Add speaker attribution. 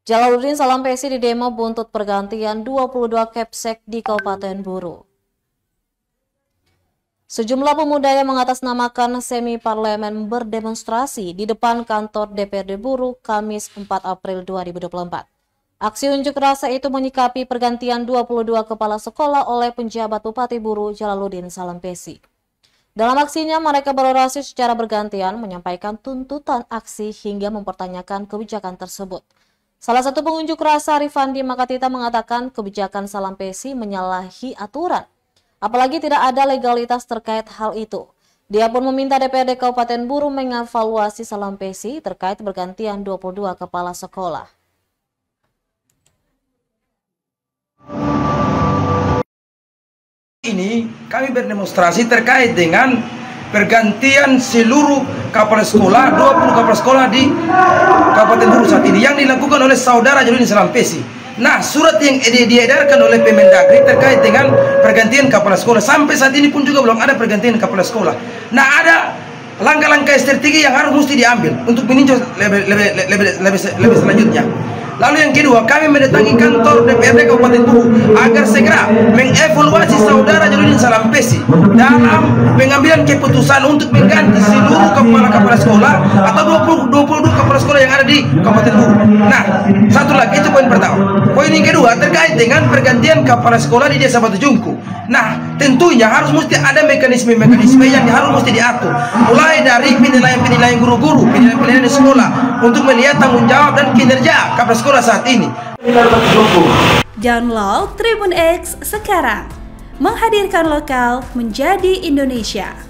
Speaker 1: Jalaluddin Salampesi didemo buntut pergantian 22 Kepsek di Kabupaten Buru. Sejumlah pemuda yang mengatasnamakan semi parlemen berdemonstrasi di depan kantor DPRD Buru Kamis 4 April 2024. Aksi unjuk rasa itu menyikapi pergantian 22 kepala sekolah oleh penjabat Bupati Buru Jalaluddin Salampesi. Dalam aksinya mereka berorasi secara bergantian menyampaikan tuntutan aksi hingga mempertanyakan kebijakan tersebut. Salah satu pengunjuk rasa Rifandi Makatita mengatakan kebijakan Salampesi menyalahi aturan, apalagi tidak ada legalitas terkait hal itu. Dia pun meminta DPRD Kabupaten Buru mengevaluasi Salampesi terkait bergantian 22 kepala sekolah.
Speaker 2: Ini kami berdemonstrasi terkait dengan pergantian seluruh kepala sekolah, 20 kepala sekolah di Kabupaten Buru saat ini yang dilakukan oleh saudara Jalaluddin Salampesi. Nah, surat yang diedarkan oleh Permendagri terkait dengan pergantian kepala sekolah sampai saat ini pun juga belum ada pergantian kepala sekolah. Nah, ada langkah-langkah strategi yang harus mesti diambil untuk meninjau lebih selanjutnya. Lalu yang kedua, kami mendatangi kantor DPRD Kabupaten Buru agar segera mengevaluasi saudara Jalaluddin Salampesi dalam pengambilan keputusan untuk mengganti seluruh kepala sekolah atau 22 kepala sekolah yang ada di Kabupaten Buru. Nah, satu lagi, itu poin pertama. Poin yang kedua terkait dengan pergantian kepala sekolah di Desa Batu Jungku. Nah, tentunya harus mesti ada mekanisme yang harus mesti diatur. Mulai dari penilaian guru-guru, penilaian di sekolah untuk melihat tanggung jawab dan kinerja kepala sekolah saat ini.
Speaker 3: Download Tribun X sekarang, menghadirkan lokal menjadi Indonesia.